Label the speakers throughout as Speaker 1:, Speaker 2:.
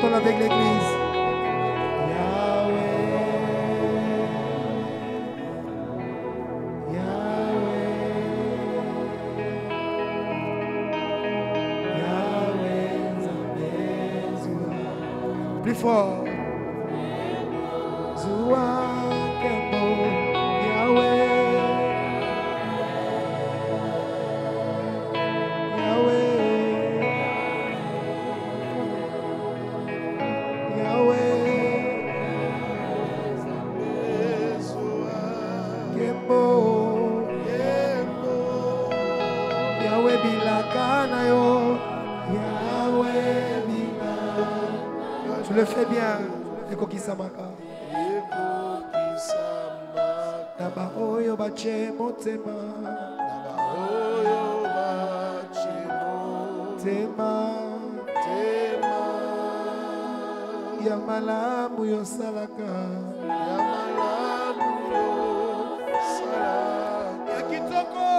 Speaker 1: chantons avec l'église. Plus fort. Tu le fais bien. Ekokisamaka. Naba oyo bache motema. Tema. Ya malamu yo salaka. Ya kitoko.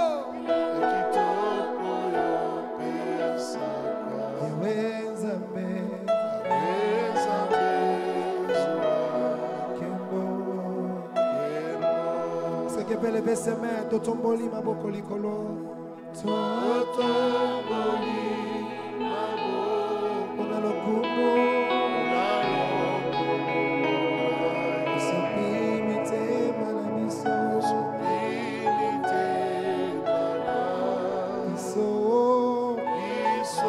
Speaker 1: Lever ses mains, totomboli maboko likolo. Totomboli maboko. On a le kumo. Sopimite malamiso. Sopimite malamiso. Iso.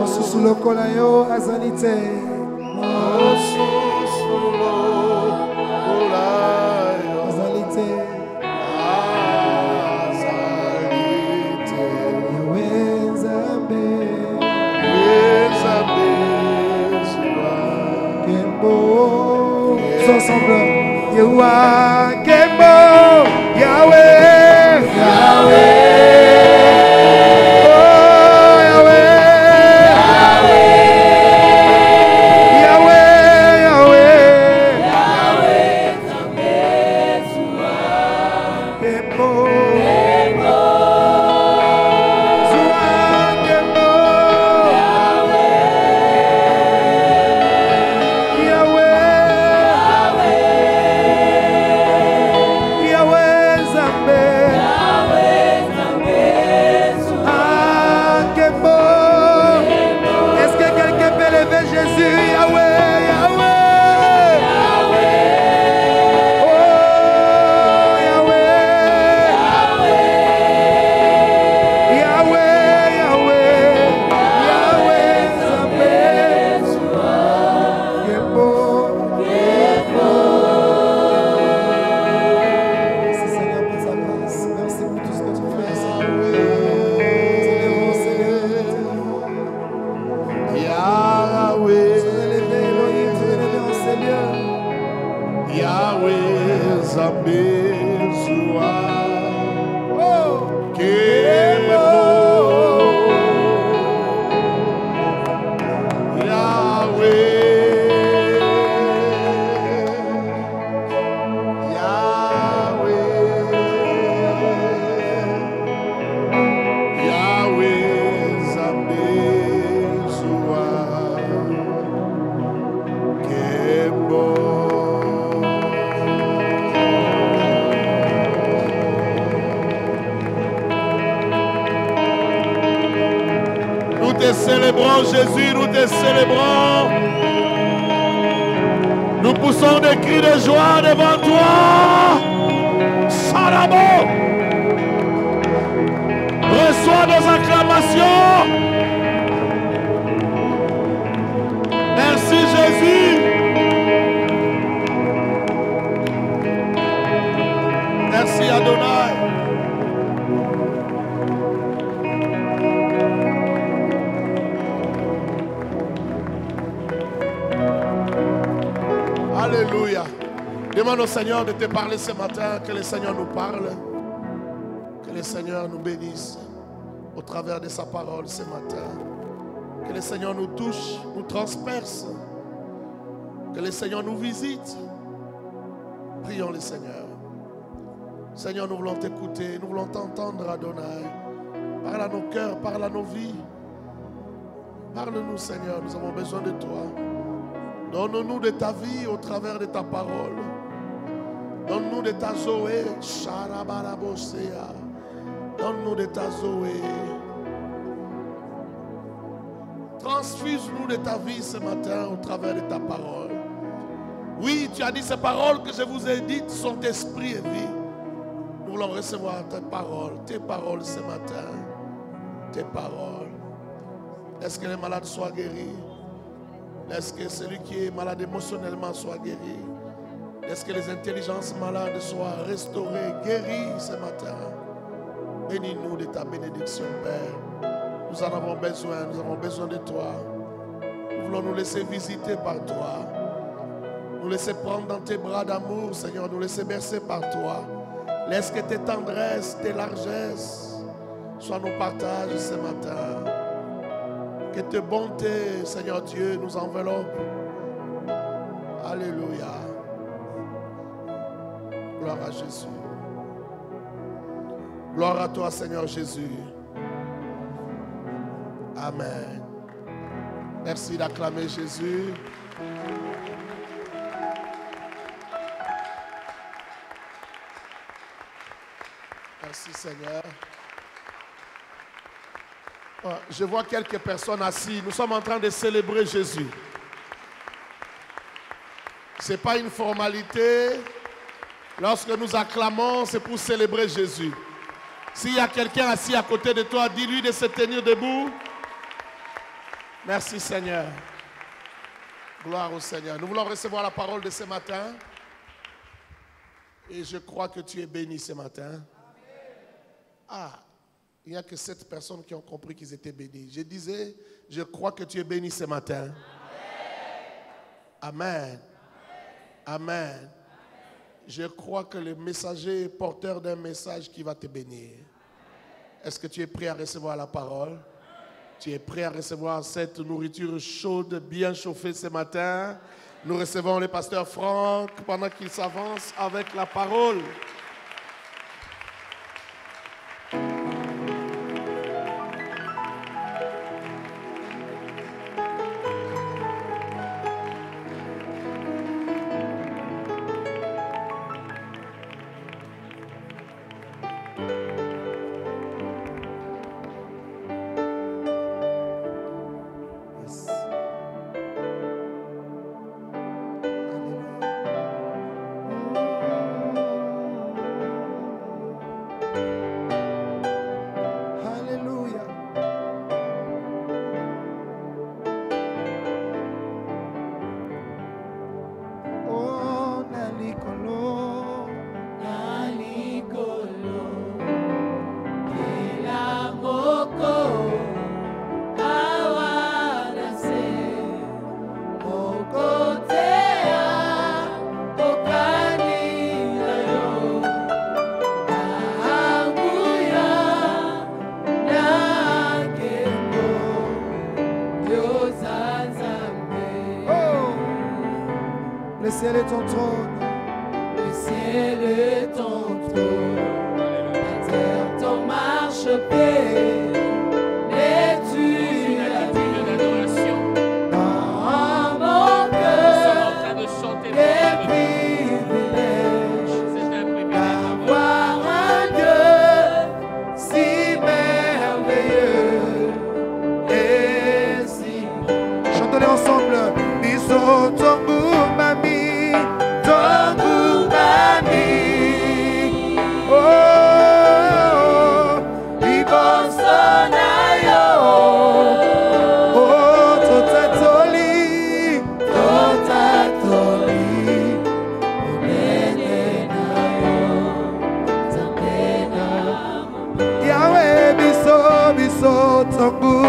Speaker 1: Osusu lokola yo azalite. Osusu lokola. Ensemble, Yehoua, Kembo, Yahweh, Yahweh, oh Yahweh, Yahweh, Yahweh, Yahweh, Kembo,
Speaker 2: célébrons Jésus, nous te célébrons. Nous poussons des cris de joie devant toi. Salamo. Reçois nos acclamations. Merci Jésus. Merci Adonai. Alléluia. Demande au Seigneur de te parler ce matin. Que le Seigneur nous parle. Que le Seigneur nous bénisse au travers de sa parole ce matin. Que le Seigneur nous touche, nous transperce. Que le Seigneur nous visite. Prions le Seigneur. Seigneur, nous voulons t'écouter. Nous voulons t'entendre, Adonai. Parle à nos cœurs, parle à nos vies. Parle-nous, Seigneur, nous avons besoin de toi. Donne-nous de ta vie au travers de ta parole. Donne-nous de ta Zoé. Donne-nous de ta Zoé. Transfuse-nous de ta vie ce matin au travers de ta parole. Oui, tu as dit ces paroles que je vous ai dites sont esprit et vie. Nous voulons recevoir tes paroles ce matin. Tes paroles. Laisse que les malades soient guéris. Laisse que celui qui est malade émotionnellement soit guéri. Laisse que les intelligences malades soient restaurées, guéries ce matin. Bénis-nous de ta bénédiction, Père. Nous en avons besoin de toi. Nous voulons nous laisser visiter par toi. Nous laisser prendre dans tes bras d'amour, Seigneur. Nous laisser bercer par toi. Laisse que tes tendresses, tes largesses soient nos partages ce matin. Que tes bontés, Seigneur Dieu, nous enveloppent. Alléluia. Gloire à Jésus. Gloire à toi, Seigneur Jésus. Amen. Merci d'acclamer Jésus. Merci, Seigneur. Je vois quelques personnes assises. Nous sommes en train de célébrer Jésus. Ce n'est pas une formalité. Lorsque nous acclamons, c'est pour célébrer Jésus. S'il y a quelqu'un assis à côté de toi, dis-lui de se tenir debout. Merci, Seigneur. Gloire au Seigneur. Nous voulons recevoir la parole de ce matin. Et je crois que tu es béni ce matin. Ah, il n'y a que 7 personnes qui ont compris qu'ils étaient bénis. Je disais, je crois que tu es béni ce matin. Amen. Amen. Je crois que le messager est porteur d'un message qui va te bénir. Est-ce que tu es prêt à recevoir la parole? Tu es prêt à recevoir cette nourriture chaude, bien chauffée ce matin? Nous recevons le pasteur Franck pendant qu'il s'avance avec la parole.
Speaker 1: Le ciel est ton trône.
Speaker 3: Le ciel est ton trône. La terre ton marchepied. Et tu la digne d'adoration. Dans mon cœur, des privilèges. C'est un privilège d'avoir un Dieu si merveilleux et si bon.
Speaker 1: Chantons-les ensemble. Biso tongu mami. Tongu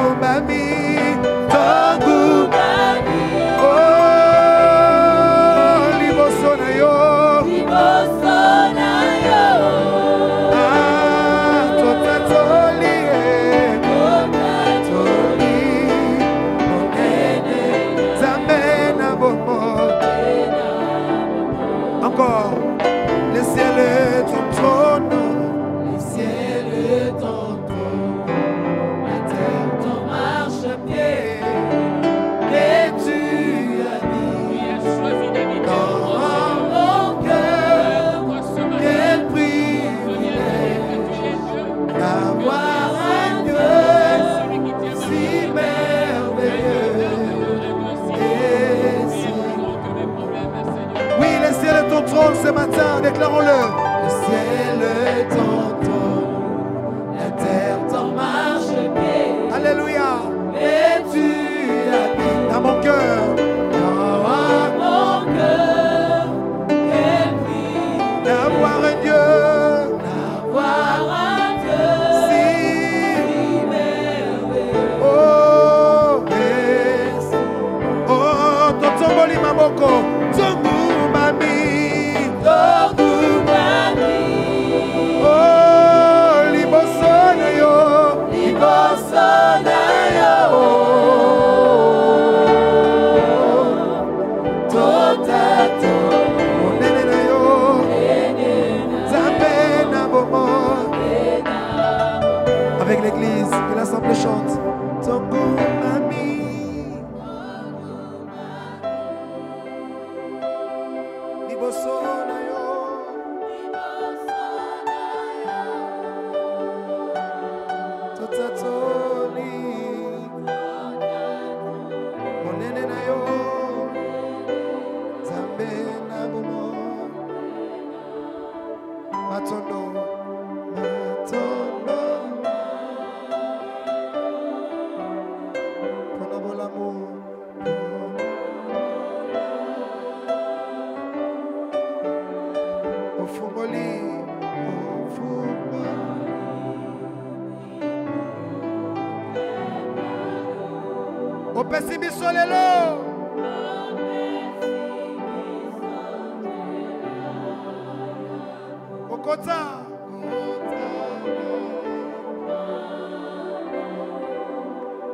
Speaker 1: mami, tongu mami, oh, libosona yo, ah, totatoli, zamena bomo. Encore, le ciel est ton trône,
Speaker 3: le ciel est ton trône.
Speaker 1: déclarons-le.
Speaker 3: Le ciel t'entend, la terre t'en marche-pied.
Speaker 1: Alléluia.
Speaker 3: Et tu habites
Speaker 1: Dans mon cœur.
Speaker 3: dans mon cœur. Et puis
Speaker 1: D'avoir un Dieu.
Speaker 3: d'avoir un Dieu
Speaker 1: Si.
Speaker 3: si merveilleux.
Speaker 1: Oh. Oh. Totomboli maboko. Tongu mami. Oh. Liboso na yo. Monene na yo. Nzambe na bomo. Avec l'église, que l'assemblée chante. Tongu mami. Liboso na yo. Totatoli. Monene na yo. Nzambe na bomo. Matondo. Matondo. Pona bolamu. Ofungoli. Ofungoli. Opesi biso lelo. Okota.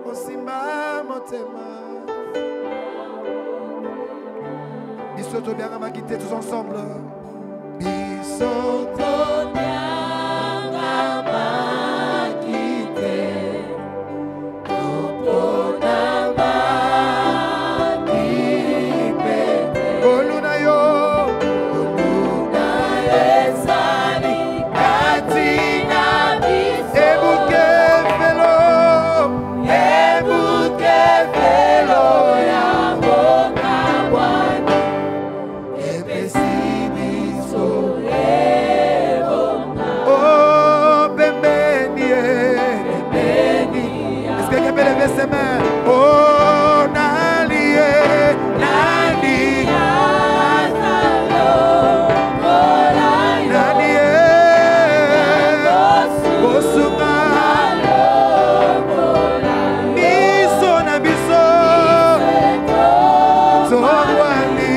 Speaker 1: Osimba motema. Biso to bien makite tous ensemble. Biso to Oluna yo. Ebuke velo. Oh, bembeni. Est-ce que quelqu'un peut lever ses mains? Oh, Nali. Nani. Nani. Kosunga. Biso na biso. Tongwani.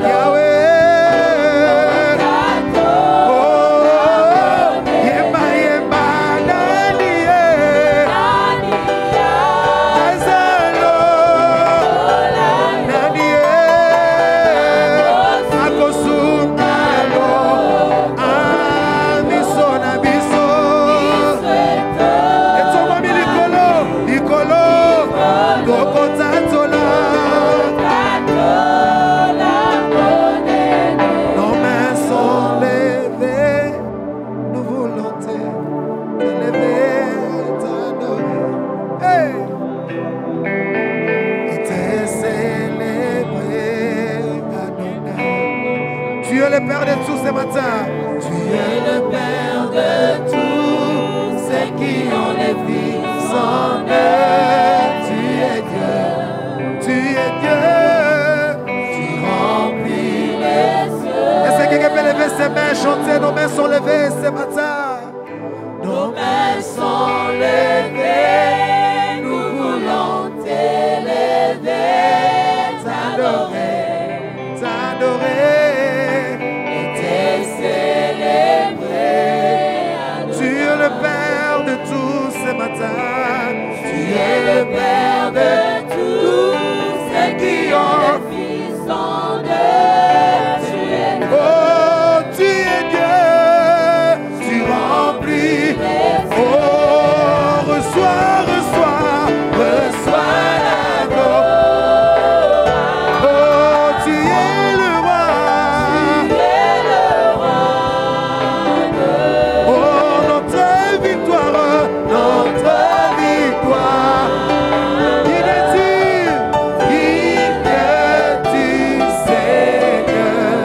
Speaker 1: Yahweh. Oh, yemba yemba nani. Azalo. Nani. Akosunga lo. Biso na biso. Etongo mi likolo. Likolo. Kokotatola. Nos mains sont levées, nous voulons t'élever, t'adorer. Hey! Et te célébrer, Adonai. Tu es le Père de tous ce matin. Tu es le Père de tous ceux qui ont les vies en eux. Tu es Dieu. Tu es Dieu. Tu remplis les cieux. Est-ce que quelqu'un peut lever ses mains, chanter? Nos mains sont levées ce matin.
Speaker 3: Nos mains sont levées, nous voulons t'élever, t'adorer
Speaker 1: T'adorer.
Speaker 3: et te célébrer.
Speaker 1: Tu es le Père de tous ce matin.
Speaker 3: Tu es le Père de tous ceux qui ont les fils en eux. Tu es
Speaker 1: Oh, tu es Dieu. Tu remplis. Oh, reçois, reçois, reçois la gloire. Oh, tu es le roi. Oh, notre victoire, notre victoire. Il est dit, Seigneur.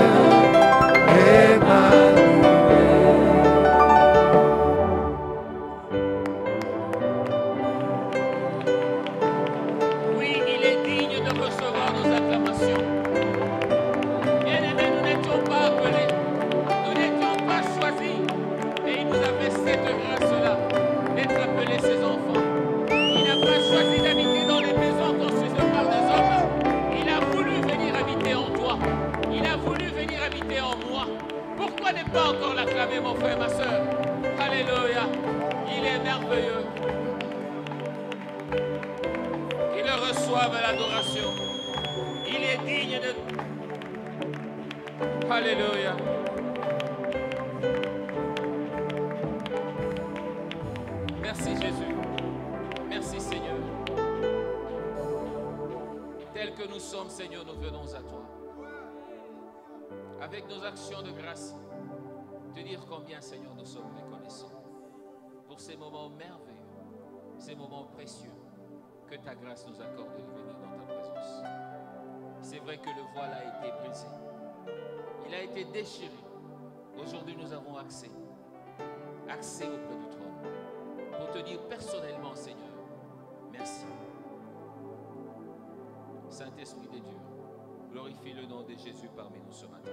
Speaker 4: ses enfants. Il n'a pas choisi d'habiter dans les maisons construites par des hommes. Il a voulu venir habiter en toi. Il a voulu venir habiter en moi. Pourquoi ne pas encore l'acclamer, mon frère, ma soeur? Alléluia. Il est merveilleux. Qu'il reçoive l'adoration. Il est digne de... Alléluia. Merci Jésus. Merci Seigneur. Tel que nous sommes, Seigneur, nous venons à toi. Avec nos actions de grâce, te dire combien, Seigneur, nous sommes reconnaissants pour ces moments merveilleux, ces moments précieux que ta grâce nous accorde de venir dans ta présence. C'est vrai que le voile a été brisé. Il a été déchiré. Aujourd'hui, nous avons accès auprès du trône pour te dire personnellement, Seigneur, merci. Saint-Esprit de Dieu, glorifie le nom de Jésus parmi nous ce matin.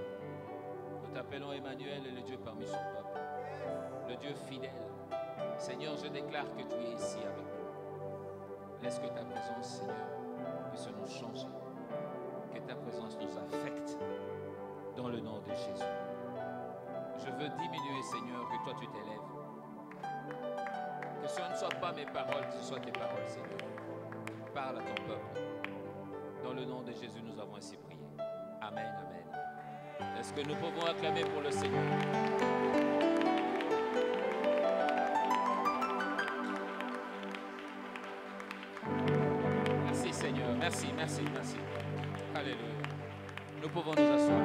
Speaker 4: Nous t'appelons Emmanuel, le Dieu parmi son peuple, le Dieu fidèle. Seigneur, je déclare que tu es ici avec nous. Laisse que ta présence, Seigneur, puisse nous changer, que ta présence nous affecte dans le nom de Jésus. Je veux diminuer, Seigneur, que toi tu t'élèves. Que ce ne soit pas mes paroles, que ce soit tes paroles, Seigneur. Parle à ton peuple. Dans le nom de Jésus, nous avons ainsi prié. Amen, amen. Est-ce que nous pouvons acclamer pour le Seigneur? Merci Seigneur, merci, merci, merci. Alléluia. Nous pouvons nous asseoir.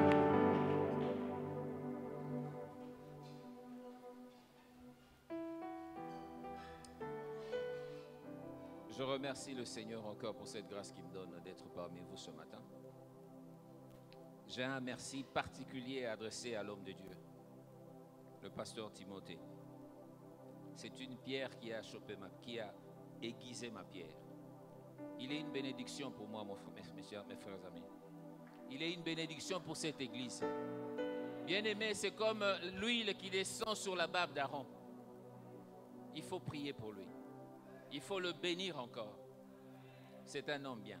Speaker 4: Je remercie le Seigneur encore pour cette grâce qu'il me donne d'être parmi vous ce matin. J'ai un merci particulier à adresser à l'homme de Dieu, le pasteur Timothée. C'est une pierre qui a aiguisé ma pierre. Il est une bénédiction pour moi, mes frères amis. Il est une bénédiction pour cette église. Bien-aimé, c'est comme l'huile qui descend sur la barbe d'Aaron. Il faut prier pour lui. Il faut le bénir encore. C'est un homme bien.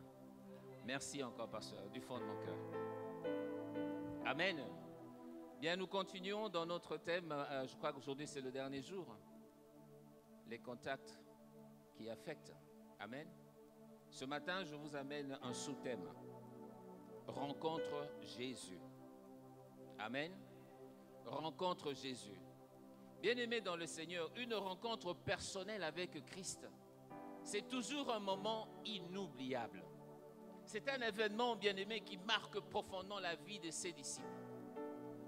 Speaker 4: Merci encore, pasteur, du fond de mon cœur. Amen. Bien, nous continuons dans notre thème. Je crois qu'aujourd'hui, c'est le dernier jour. Les contacts qui affectent. Amen. Ce matin, je vous amène un sous-thème. Rencontre Jésus. Amen. Rencontre Jésus. Bien-aimé dans le Seigneur, une rencontre personnelle avec Christ, c'est toujours un moment inoubliable. C'est un événement, bien-aimé, qui marque profondément la vie de ses disciples.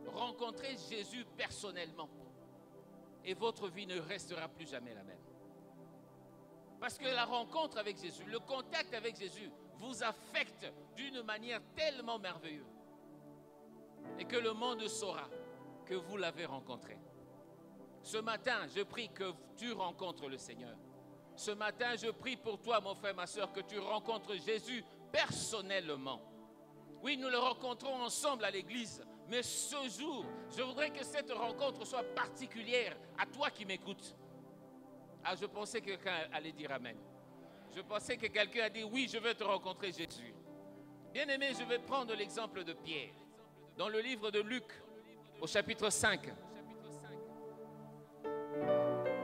Speaker 4: Rencontrer Jésus personnellement et votre vie ne restera plus jamais la même. Parce que la rencontre avec Jésus, le contact avec Jésus vous affecte d'une manière tellement merveilleuse et que le monde saura que vous l'avez rencontré. Ce matin, je prie que tu rencontres le Seigneur. Ce matin, je prie pour toi, mon frère, ma soeur, que tu rencontres Jésus personnellement. Oui, nous le rencontrons ensemble à l'église, mais ce jour, je voudrais que cette rencontre soit particulière à toi qui m'écoutes. Ah, je pensais que quelqu'un allait dire Amen. Je pensais que quelqu'un a dit oui, je veux te rencontrer, Jésus. Bien-aimé, je vais prendre l'exemple de Pierre. Dans le livre de Luc, au chapitre 5,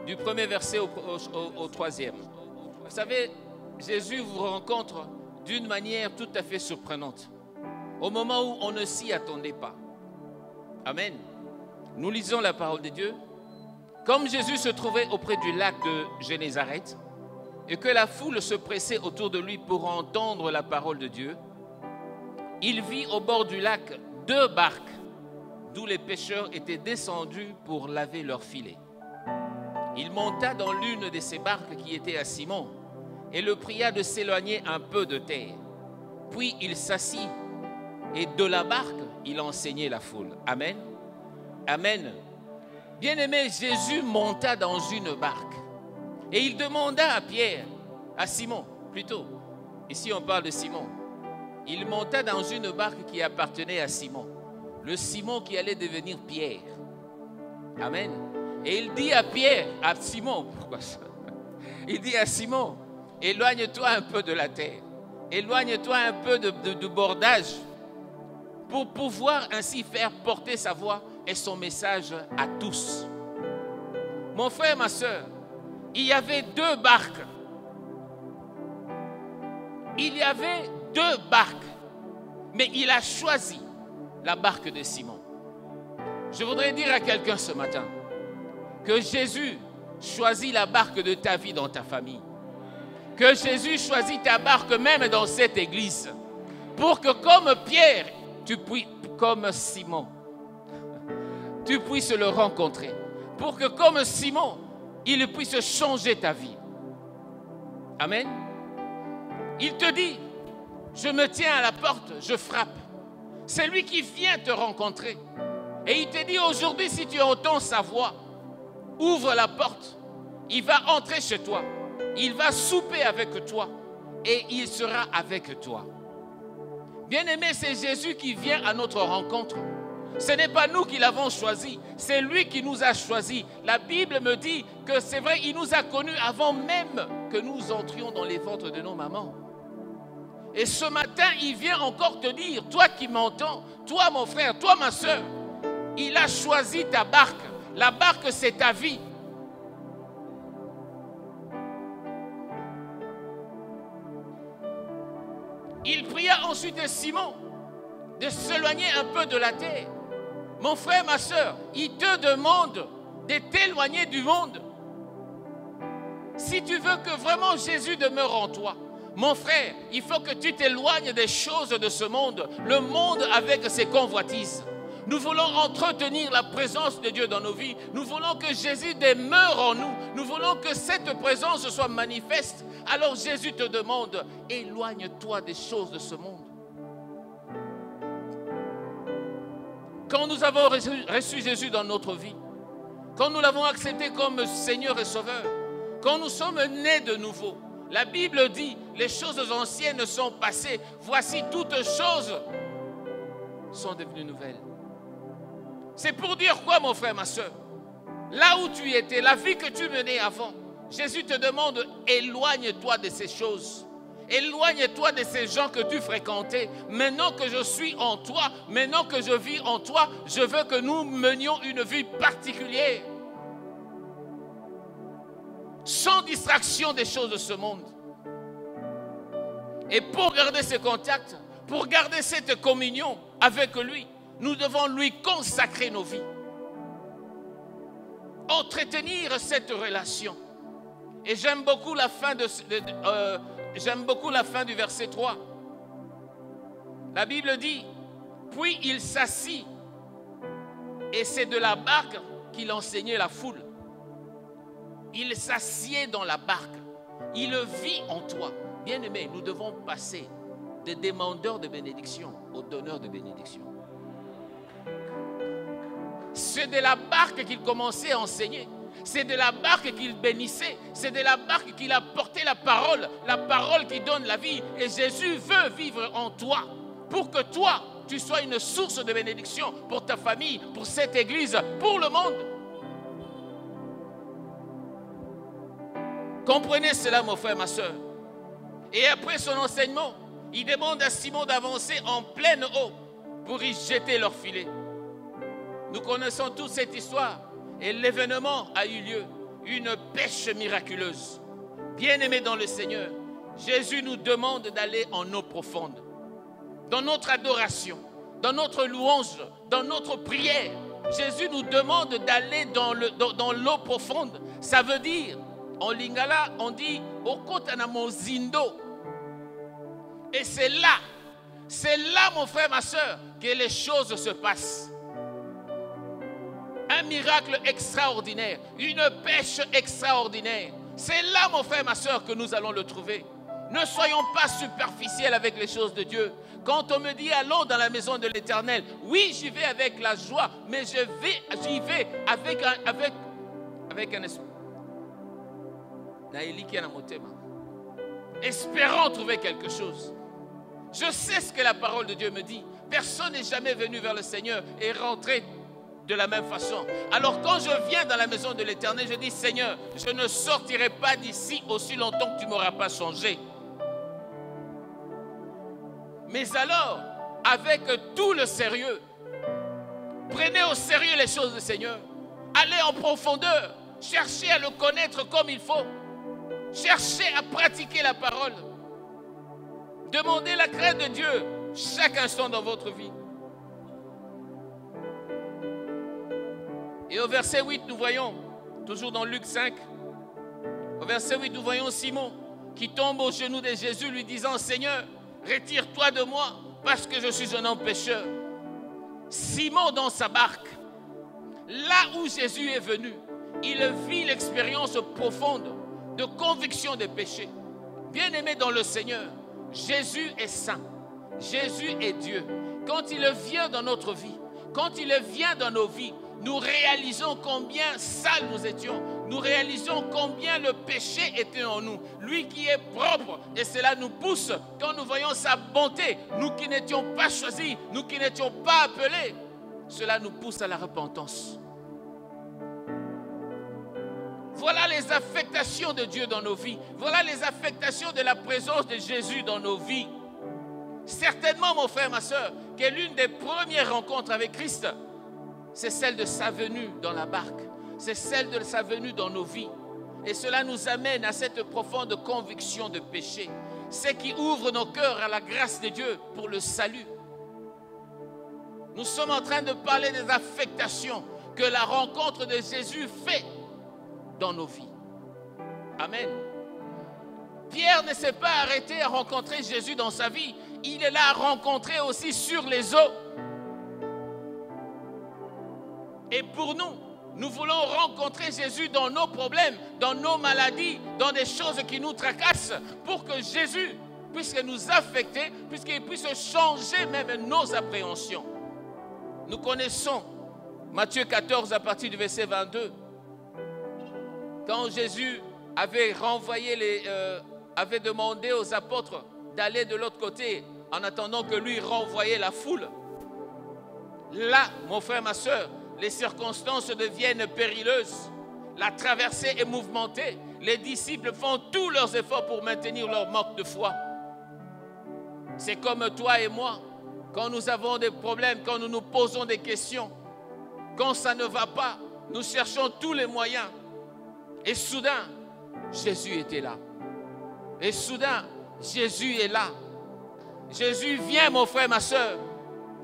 Speaker 4: du premier verset au troisième. Vous savez, Jésus vous rencontre d'une manière tout à fait surprenante, au moment où on ne s'y attendait pas. Amen. Nous lisons la parole de Dieu. Comme Jésus se trouvait auprès du lac de Génézareth et que la foule se pressait autour de lui pour entendre la parole de Dieu, il vit au bord du lac 2 barques d'où les pêcheurs étaient descendus pour laver leurs filets. Il monta dans l'une de ces barques qui était à Simon et le pria de s'éloigner un peu de terre. Puis il s'assit et de la barque, il enseignait la foule. Amen. Amen. Bien-aimé, Jésus monta dans une barque et il demanda à Pierre, à Simon plutôt, ici on parle de Simon, il monta dans une barque qui appartenait à Simon, le Simon qui allait devenir Pierre. Amen. Et il dit à Pierre, à Simon, pourquoi ça? Il dit à Simon, éloigne-toi un peu de la terre. Éloigne-toi un peu du bordage pour pouvoir ainsi faire porter sa voix et son message à tous. Mon frère, ma soeur, il y avait 2 barques. Il y avait 2 barques, mais il a choisi la barque de Simon. Je voudrais dire à quelqu'un ce matin que Jésus choisit la barque de ta vie dans ta famille. Que Jésus choisit ta barque même dans cette église. Pour que comme Pierre, comme Simon, tu puisses le rencontrer. Pour que comme Simon, il puisse changer ta vie. Amen. Il te dit, je me tiens à la porte, je frappe. C'est lui qui vient te rencontrer. Et il te dit aujourd'hui, si tu entends sa voix, ouvre la porte. Il va entrer chez toi. Il va souper avec toi. Et il sera avec toi. Bien-aimé, c'est Jésus qui vient à notre rencontre. Ce n'est pas nous qui l'avons choisi. C'est lui qui nous a choisis. La Bible me dit que c'est vrai, il nous a connus avant même que nous entrions dans les ventres de nos mamans. Et ce matin, il vient encore te dire, toi qui m'entends, toi mon frère, toi ma soeur, il a choisi ta barque. La barque, c'est ta vie. Il pria ensuite de Simon de s'éloigner un peu de la terre. Mon frère, ma soeur, il te demande de t'éloigner du monde. Si tu veux que vraiment Jésus demeure en toi, mon frère, il faut que tu t'éloignes des choses de ce monde, le monde avec ses convoitises. Nous voulons entretenir la présence de Dieu dans nos vies. Nous voulons que Jésus demeure en nous. Nous voulons que cette présence soit manifeste. Alors Jésus te demande, éloigne-toi des choses de ce monde. Quand nous avons reçu Jésus dans notre vie, quand nous l'avons accepté comme Seigneur et Sauveur, quand nous sommes nés de nouveau, la Bible dit, les choses anciennes sont passées. Voici toutes choses sont devenues nouvelles. C'est pour dire quoi, mon frère, ma soeur? Là où tu étais, la vie que tu menais avant, Jésus te demande, éloigne-toi de ces choses. Éloigne-toi de ces gens que tu fréquentais. Maintenant que je suis en toi, maintenant que je vis en toi, je veux que nous menions une vie particulière. Sans distraction des choses de ce monde. Et pour garder ce contact, pour garder cette communion avec lui, nous devons lui consacrer nos vies. Entretenir cette relation. Et j'aime beaucoup la fin du verset 3. La Bible dit, puis il s'assit et c'est de la barque qu'il enseignait la foule. Il s'assied dans la barque. Il vit en toi. Bien-aimés, nous devons passer des demandeurs de bénédiction aux donneurs de bénédiction. C'est de la barque qu'il commençait à enseigner. C'est de la barque qu'il bénissait. C'est de la barque qu'il a porté la parole qui donne la vie. Et Jésus veut vivre en toi pour que toi, tu sois une source de bénédiction pour ta famille, pour cette église, pour le monde. Comprenez cela, mon frère, ma soeur. Et après son enseignement, il demande à Simon d'avancer en pleine eau pour y jeter leur filet. Nous connaissons toute cette histoire et l'événement a eu lieu, une pêche miraculeuse. Bien-aimés dans le Seigneur, Jésus nous demande d'aller en eau profonde, dans notre adoration, dans notre louange, dans notre prière. Jésus nous demande d'aller dans l'eau profonde. Ça veut dire, en lingala, on dit « okotana mozindo ». Et c'est là, mon frère, ma soeur, que les choses se passent. Un miracle extraordinaire, une pêche extraordinaire. C'est là, mon frère, ma soeur, que nous allons le trouver. Ne soyons pas superficiels avec les choses de Dieu. Quand on me dit allons dans la maison de l'Éternel, oui, j'y vais avec la joie, mais j'y vais avec un esprit. Espérant trouver quelque chose. Je sais ce que la parole de Dieu me dit. Personne n'est jamais venu vers le Seigneur et rentré de la même façon. Alors quand je viens dans la maison de l'Éternel, je dis, Seigneur, je ne sortirai pas d'ici aussi longtemps que tu ne m'auras pas changé. Mais alors, avec tout le sérieux, prenez au sérieux les choses du Seigneur. Allez en profondeur. Cherchez à le connaître comme il faut. Cherchez à pratiquer la parole. Demandez la crainte de Dieu chaque instant dans votre vie. Et au verset 8, nous voyons, toujours dans Luc 5, au verset 8, nous voyons Simon qui tombe aux genoux de Jésus lui disant, Seigneur, retire-toi de moi parce que je suis un homme pécheur. Simon dans sa barque, là où Jésus est venu, il vit l'expérience profonde de conviction des péchés. Bien-aimé dans le Seigneur, Jésus est saint, Jésus est Dieu. Quand il vient dans notre vie, quand il vient dans nos vies, nous réalisons combien sales nous étions. Nous réalisons combien le péché était en nous. Lui qui est propre. Et cela nous pousse, quand nous voyons sa bonté, nous qui n'étions pas choisis, nous qui n'étions pas appelés, cela nous pousse à la repentance. Voilà les affectations de Dieu dans nos vies. Voilà les affectations de la présence de Jésus dans nos vies. Certainement, mon frère, ma soeur, que l'une des premières rencontres avec Christ, c'est celle de sa venue dans la barque. C'est celle de sa venue dans nos vies. Et cela nous amène à cette profonde conviction de péché. C'est qui ouvre nos cœurs à la grâce de Dieu pour le salut. Nous sommes en train de parler des affectations que la rencontre de Jésus fait dans nos vies. Amen. Pierre ne s'est pas arrêté à rencontrer Jésus dans sa vie. Il est là à rencontrer aussi sur les eaux. Et pour nous, nous voulons rencontrer Jésus dans nos problèmes, dans nos maladies, dans des choses qui nous tracassent, pour que Jésus puisse nous affecter, puisqu'il puisse changer même nos appréhensions. Nous connaissons Matthieu 14 à partir du verset 22. Quand Jésus avait avait demandé aux apôtres d'aller de l'autre côté en attendant que lui renvoyait la foule. Là, mon frère, ma soeur, les circonstances deviennent périlleuses. La traversée est mouvementée. Les disciples font tous leurs efforts pour maintenir leur manque de foi. C'est comme toi et moi. Quand nous avons des problèmes, quand nous nous posons des questions, quand ça ne va pas, nous cherchons tous les moyens. Et soudain, Jésus était là. Et soudain, Jésus est là. Jésus vient, mon frère, ma soeur,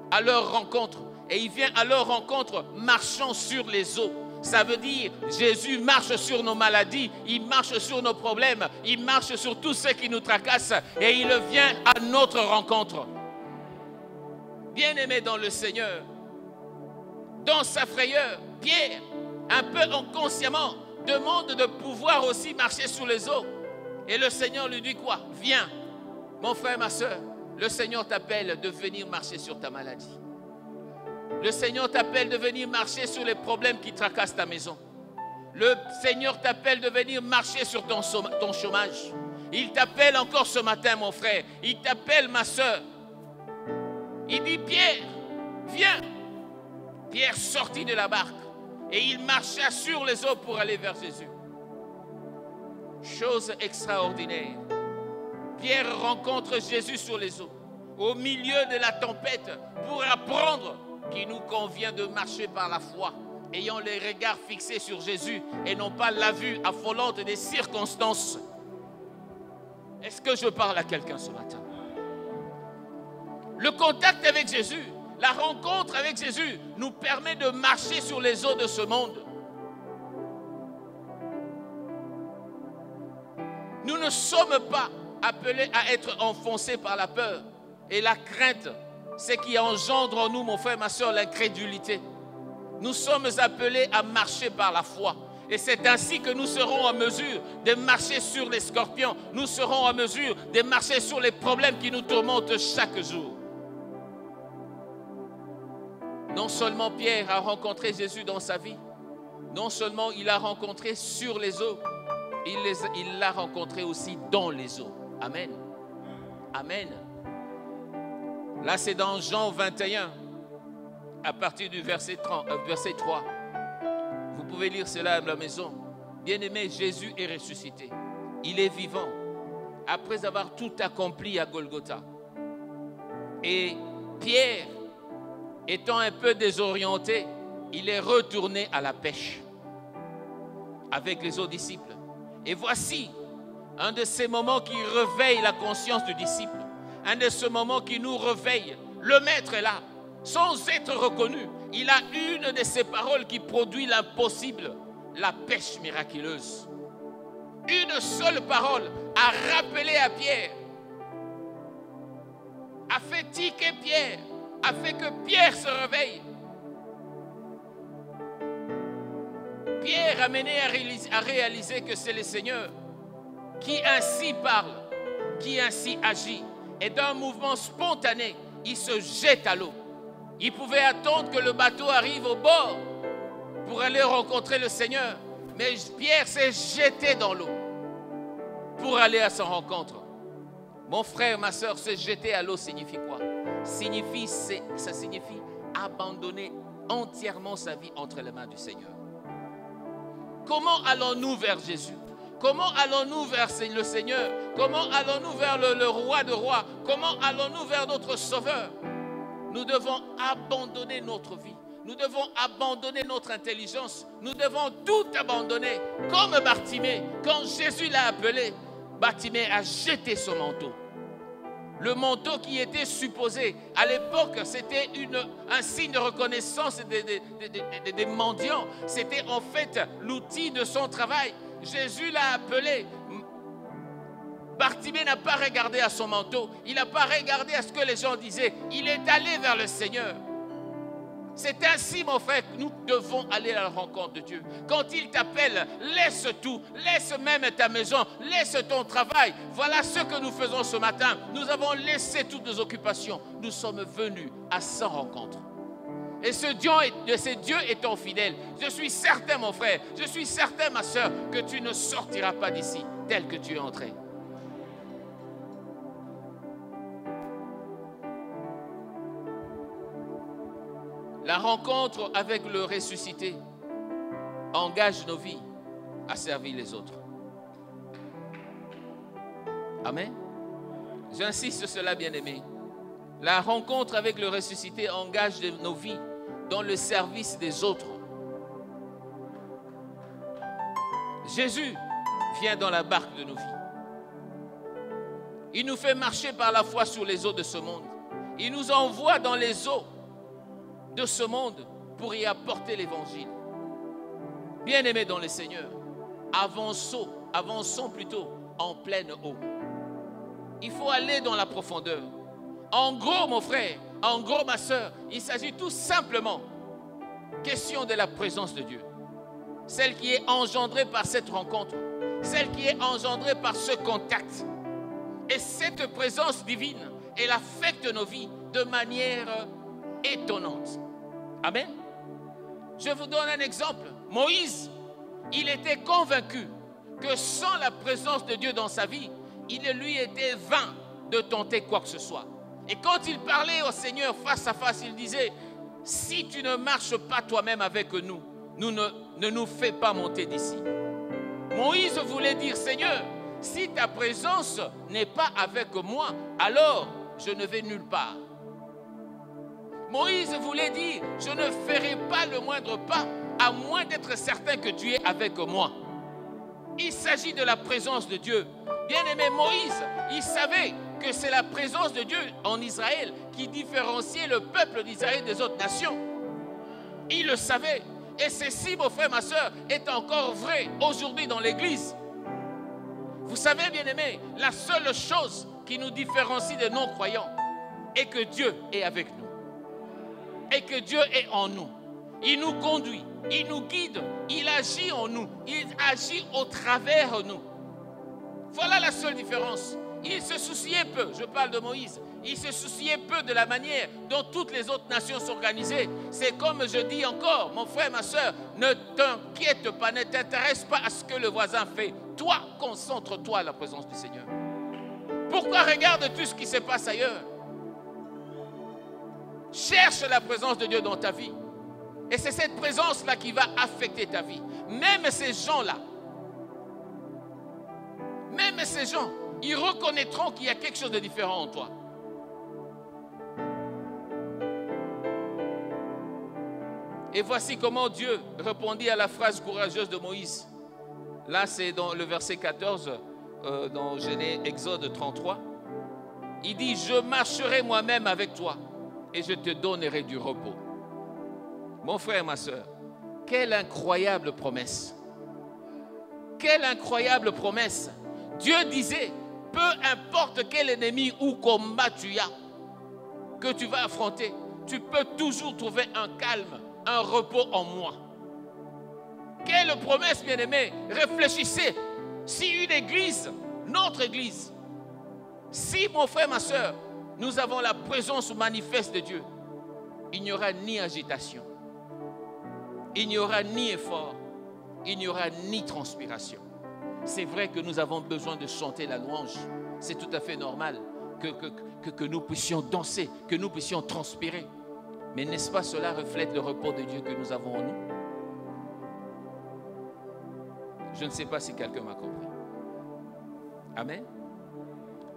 Speaker 4: à leur rencontre. Et il vient à leur rencontre marchant sur les eaux. Ça veut dire, Jésus marche sur nos maladies, il marche sur nos problèmes, il marche sur tout ce qui nous tracasse et il vient à notre rencontre. Bien-aimé dans le Seigneur, dans sa frayeur, Pierre, un peu inconsciemment, demande de pouvoir aussi marcher sur les eaux. Et le Seigneur lui dit quoi? Viens, mon frère, ma soeur, le Seigneur t'appelle de venir marcher sur ta maladie. Le Seigneur t'appelle de venir marcher sur les problèmes qui tracassent ta maison. Le Seigneur t'appelle de venir marcher sur ton chômage. Il t'appelle encore ce matin, mon frère. Il t'appelle, ma soeur. Il dit, Pierre, viens. Pierre sortit de la barque et il marcha sur les eaux pour aller vers Jésus. Chose extraordinaire. Pierre rencontre Jésus sur les eaux, au milieu de la tempête, pour apprendre qu'il nous convient de marcher par la foi, ayant les regards fixés sur Jésus et non pas la vue affolante des circonstances. Est-ce que je parle à quelqu'un ce matin? Le contact avec Jésus, la rencontre avec Jésus nous permet de marcher sur les eaux de ce monde. Nous ne sommes pas appelés à être enfoncés par la peur et la crainte. Ce qui engendre en nous, mon frère, ma soeur, l'incrédulité. Nous sommes appelés à marcher par la foi. Et c'est ainsi que nous serons en mesure de marcher sur les scorpions. Nous serons en mesure de marcher sur les problèmes qui nous tourmentent chaque jour. Non seulement Pierre a rencontré Jésus dans sa vie, non seulement il l'a rencontré sur les eaux, il l'a rencontré aussi dans les eaux. Amen. Amen. Là, c'est dans Jean 21. à partir du verset 3. Vous pouvez lire cela à la maison. Bien-aimé, Jésus est ressuscité. Il est vivant. Après avoir tout accompli à Golgotha. Et Pierre, étant un peu désorienté, il est retourné à la pêche avec les autres disciples. Et voici un de ces moments qui réveille la conscience du disciple. Un de ces moments qui nous réveille. Le maître est là, sans être reconnu. Il a une de ces paroles qui produit l'impossible, la pêche miraculeuse. Une seule parole a rappelé à Pierre, a fait tiquer Pierre, a fait que Pierre se réveille. Pierre a mené à réaliser que c'est le Seigneur qui ainsi parle, qui ainsi agit. Et d'un mouvement spontané, il se jette à l'eau. Il pouvait attendre que le bateau arrive au bord pour aller rencontrer le Seigneur. Mais Pierre s'est jeté dans l'eau pour aller à son rencontre. Mon frère, ma soeur, se jeter à l'eau signifie quoi? Ça signifie abandonner entièrement sa vie entre les mains du Seigneur. Comment allons-nous vers Jésus? Comment allons-nous vers le Seigneur? Comment allons-nous vers le roi de rois? Comment allons-nous vers notre Sauveur? Nous devons abandonner notre vie. Nous devons abandonner notre intelligence. Nous devons tout abandonner. Comme Bartimée, quand Jésus l'a appelé, Bartimée a jeté son manteau. Le manteau qui était supposé, à l'époque, c'était un signe de reconnaissance des mendiants. C'était en fait l'outil de son travail. Jésus l'a appelé. Bartimée n'a pas regardé à son manteau. Il n'a pas regardé à ce que les gens disaient. Il est allé vers le Seigneur. C'est ainsi, mon frère, que nous devons aller à la rencontre de Dieu. Quand il t'appelle, laisse tout, laisse même ta maison, laisse ton travail. Voilà ce que nous faisons ce matin. Nous avons laissé toutes nos occupations. Nous sommes venus à sa rencontre. Et ce Dieu étant fidèle, je suis certain, mon frère, je suis certain, ma soeur, que tu ne sortiras pas d'ici tel que tu es entré. La rencontre avec le ressuscité engage nos vies à servir les autres. Amen. J'insiste sur cela, bien-aimé. La rencontre avec le ressuscité engage nos vies dans le service des autres. Jésus vient dans la barque de nos vies. Il nous fait marcher par la foi sur les eaux de ce monde. Il nous envoie dans les eaux de ce monde pour y apporter l'évangile. Bien-aimés dans le Seigneur, avançons plutôt en pleine eau. Il faut aller dans la profondeur. En gros, mon frère, en gros, ma soeur, il s'agit tout simplement question de la présence de Dieu. Celle qui est engendrée par cette rencontre, celle qui est engendrée par ce contact. Et cette présence divine, elle affecte nos vies de manière étonnante. Amen. Je vous donne un exemple. Moïse, il était convaincu que sans la présence de Dieu dans sa vie, il lui était vain de tenter quoi que ce soit. Et quand il parlait au Seigneur face à face, il disait, si tu ne marches pas toi-même avec nous, ne nous fais pas monter d'ici. Moïse voulait dire, Seigneur, si ta présence n'est pas avec moi, alors je ne vais nulle part. Moïse voulait dire, je ne ferai pas le moindre pas, à moins d'être certain que tu es avec moi. Il s'agit de la présence de Dieu. Bien-aimé, Moïse, il savait que c'est la présence de Dieu en Israël qui différenciait le peuple d'Israël des autres nations. Il le savait. Et ceci, mon frère, ma soeur, est encore vrai aujourd'hui dans l'Église. Vous savez, bien-aimé, la seule chose qui nous différencie des non-croyants est que Dieu est avec nous. Et que Dieu est en nous. Il nous conduit, il nous guide, il agit en nous, il agit au travers de nous. Voilà la seule différence. Il se souciait peu, je parle de Moïse, il se souciait peu de la manière dont toutes les autres nations s'organisaient. C'est comme je dis encore, mon frère, ma soeur, ne t'inquiète pas, ne t'intéresse pas à ce que le voisin fait. Toi, concentre-toi à la présence du Seigneur. Pourquoi regarde tout ce qui se passe ailleurs? Cherche la présence de Dieu dans ta vie. Et c'est cette présence-là qui va affecter ta vie. Même ces gens-là, même ces gens, ils reconnaîtront qu'il y a quelque chose de différent en toi. Et voici comment Dieu répondit à la phrase courageuse de Moïse. Là, c'est dans le verset 14, dans Exode 33. Il dit, je marcherai moi-même avec toi et je te donnerai du repos. Mon frère, ma soeur, quelle incroyable promesse. Quelle incroyable promesse. Dieu disait, peu importe quel ennemi ou combat tu as, que tu vas affronter, tu peux toujours trouver un calme, un repos en moi. Quelle promesse, bien-aimés. Réfléchissez. Si une église, notre église, si, mon frère, ma soeur, nous avons la présence manifeste de Dieu, il n'y aura ni agitation, il n'y aura ni effort, il n'y aura ni transpiration. C'est vrai que nous avons besoin de chanter la louange. C'est tout à fait normal que nous puissions danser, que nous puissions transpirer. Mais n'est-ce pas cela reflète le repos de Dieu que nous avons en nous? Je ne sais pas si quelqu'un m'a compris. Amen.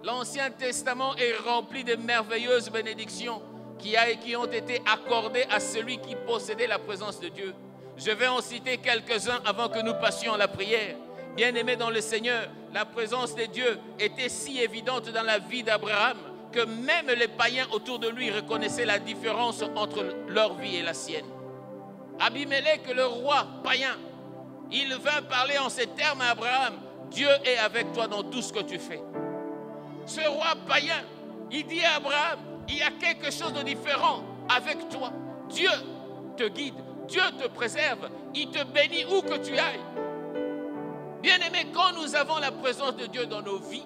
Speaker 4: L'Ancien Testament est rempli de merveilleuses bénédictions qui ont été accordées à celui qui possédait la présence de Dieu. Je vais en citer quelques-uns avant que nous passions à la prière. Bien-aimés dans le Seigneur, la présence de Dieu était si évidente dans la vie d'Abraham que même les païens autour de lui reconnaissaient la différence entre leur vie et la sienne. Abimelech, le roi païen, il vint parler en ces termes à Abraham. Dieu est avec toi dans tout ce que tu fais. Ce roi païen, il dit à Abraham, il y a quelque chose de différent avec toi. Dieu te guide, Dieu te préserve, il te bénit où que tu ailles. Bien-aimés, quand nous avons la présence de Dieu dans nos vies,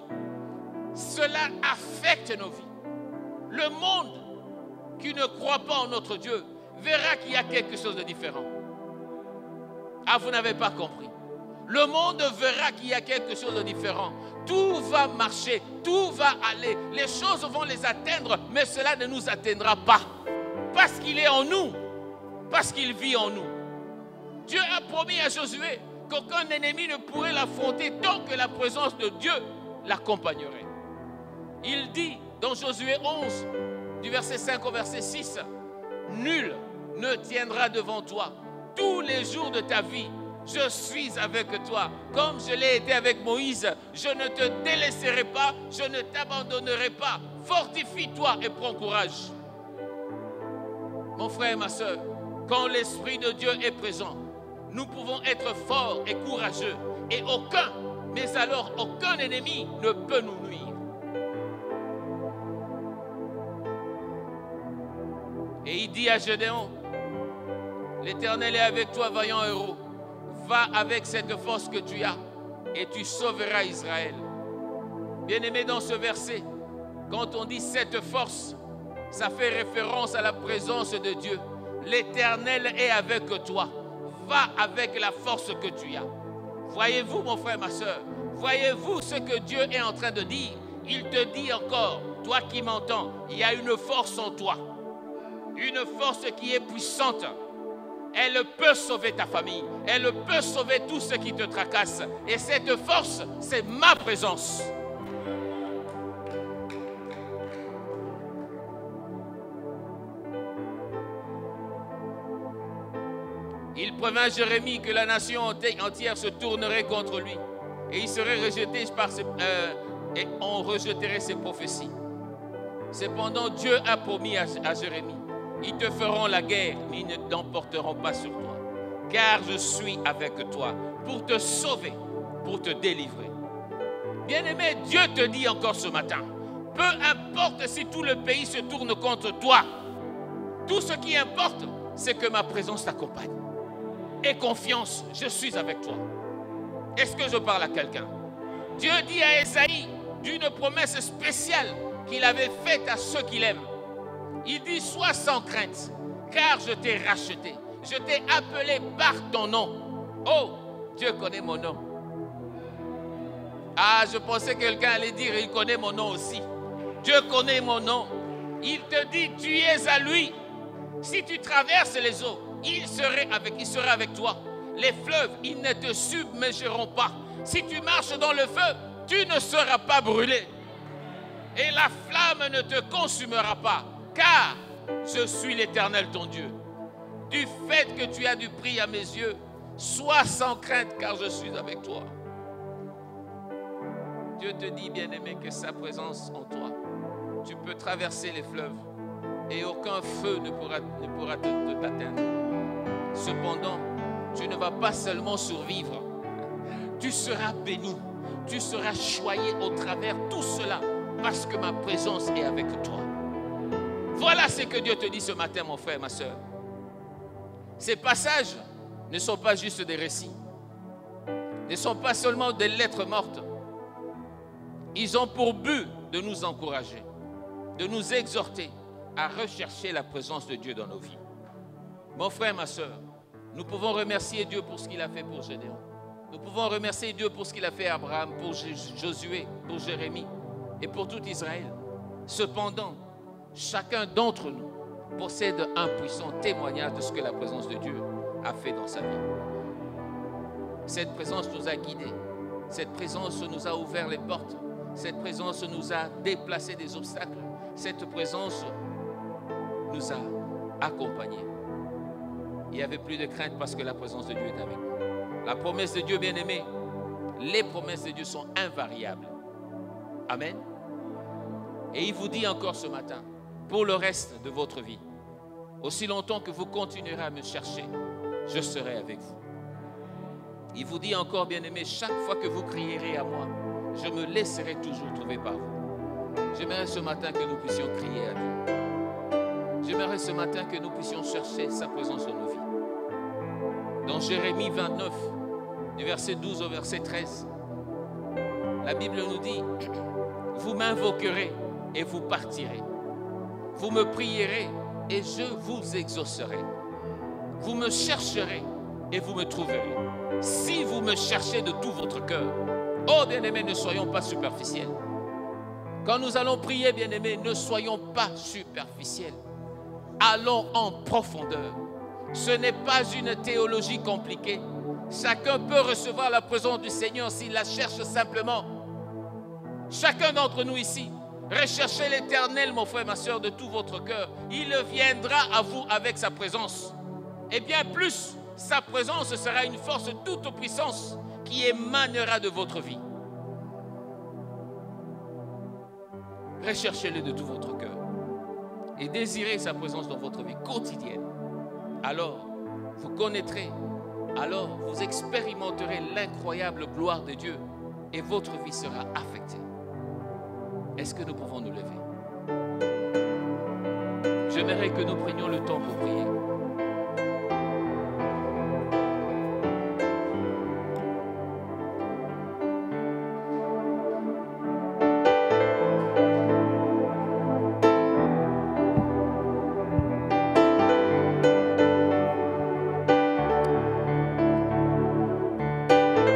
Speaker 4: cela affecte nos vies. Le monde qui ne croit pas en notre Dieu verra qu'il y a quelque chose de différent. Ah, vous n'avez pas compris. Le monde verra qu'il y a quelque chose de différent. Tout va marcher, tout va aller. Les choses vont les atteindre, mais cela ne nous atteindra pas. Parce qu'il est en nous, parce qu'il vit en nous. Dieu a promis à Josué qu'aucun ennemi ne pourrait l'affronter tant que la présence de Dieu l'accompagnerait. Il dit dans Josué 11, du verset 5 au verset 6, « Nul ne tiendra devant toi tous les jours de ta vie. Je suis avec toi, comme je l'ai été avec Moïse. Je ne te délaisserai pas, je ne t'abandonnerai pas. Fortifie-toi et prends courage. » Mon frère et ma soeur, quand l'Esprit de Dieu est présent, nous pouvons être forts et courageux. Et aucun, mais alors aucun ennemi ne peut nous nuire. Et il dit à Gédéon, « L'Éternel est avec toi, vaillant héros. Va avec cette force que tu as et tu sauveras Israël. » Bien-aimé, dans ce verset, quand on dit cette force, ça fait référence à la présence de Dieu. L'Éternel est avec toi. Va avec la force que tu as. Voyez-vous, mon frère, ma soeur, voyez-vous ce que Dieu est en train de dire? Il te dit encore, toi qui m'entends, il y a une force en toi. Une force qui est puissante. Elle peut sauver ta famille. Elle peut sauver tout ce qui te tracasse. Et cette force, c'est ma présence. Il prévint Jérémie que la nation entière se tournerait contre lui. Et il serait rejeté et on rejetterait ses prophéties. Cependant, Dieu a promis à Jérémie, ils te feront la guerre, mais ils ne t'emporteront pas sur toi. Car je suis avec toi pour te sauver, pour te délivrer. Bien-aimé, Dieu te dit encore ce matin, peu importe si tout le pays se tourne contre toi, tout ce qui importe, c'est que ma présence t'accompagne. Aie confiance, je suis avec toi. Est-ce que je parle à quelqu'un? Dieu dit à Ésaïe d'une promesse spéciale qu'il avait faite à ceux qu'il aime. Il dit, sois sans crainte, car je t'ai racheté. Je t'ai appelé par ton nom. Oh, Dieu connaît mon nom. Ah, je pensais que quelqu'un allait dire, il connaît mon nom aussi. Dieu connaît mon nom. Il te dit, tu es à lui. Si tu traverses les eaux, il sera avec toi. Les fleuves, ils ne te submergeront pas. Si tu marches dans le feu, tu ne seras pas brûlé. Et la flamme ne te consumera pas, car je suis l'Éternel ton Dieu. Du fait que tu as du prix à mes yeux, sois sans crainte, car je suis avec toi. Dieu te dit, bien-aimé, que sa présence en toi, tu peux traverser les fleuves et aucun feu ne pourra t'atteindre. Cependant, tu ne vas pas seulement survivre, tu seras béni, tu seras choyé au travers tout cela parce que ma présence est avec toi. Voilà ce que Dieu te dit ce matin, mon frère, ma soeur. Ces passages ne sont pas juste des récits, ne sont pas seulement des lettres mortes. Ils ont pour but de nous encourager, de nous exhorter à rechercher la présence de Dieu dans nos vies. Mon frère, ma soeur, nous pouvons remercier Dieu pour ce qu'il a fait pour Gédéon. Nous pouvons remercier Dieu pour ce qu'il a fait à Abraham, pour Josué, pour Jérémie et pour tout Israël. Cependant, chacun d'entre nous possède un puissant témoignage de ce que la présence de Dieu a fait dans sa vie. Cette présence nous a guidés. Cette présence nous a ouvert les portes. Cette présence nous a déplacé des obstacles. Cette présence nous a accompagnés. Il n'y avait plus de crainte parce que la présence de Dieu est avec nous. La promesse de Dieu, bien-aimé, les promesses de Dieu sont invariables. Amen. Et il vous dit encore ce matin, pour le reste de votre vie, aussi longtemps que vous continuerez à me chercher, je serai avec vous. Il vous dit encore, bien-aimé, chaque fois que vous crierez à moi, je me laisserai toujours trouver par vous. J'aimerais ce matin que nous puissions crier à Dieu. J'aimerais ce matin que nous puissions chercher sa présence dans nos vies. Dans Jérémie 29, du verset 12 au verset 13, la Bible nous dit, vous m'invoquerez et vous partirez. Vous me prierez et je vous exaucerai. Vous me chercherez et vous me trouverez. Si vous me cherchez de tout votre cœur. Oh bien-aimés, ne soyons pas superficiels. Quand nous allons prier, bien-aimés, ne soyons pas superficiels. Allons en profondeur. Ce n'est pas une théologie compliquée. Chacun peut recevoir la présence du Seigneur s'il la cherche simplement. Chacun d'entre nous ici, recherchez l'Éternel, mon frère, ma soeur, de tout votre cœur. Il viendra à vous avec sa présence. Et bien plus, sa présence sera une force de toute puissance qui émanera de votre vie. Recherchez-le de tout votre cœur et désirez sa présence dans votre vie quotidienne. Alors, vous connaîtrez, alors vous expérimenterez l'incroyable gloire de Dieu et votre vie sera affectée. Est-ce que nous pouvons nous lever? J'aimerais que nous prenions le temps pour prier.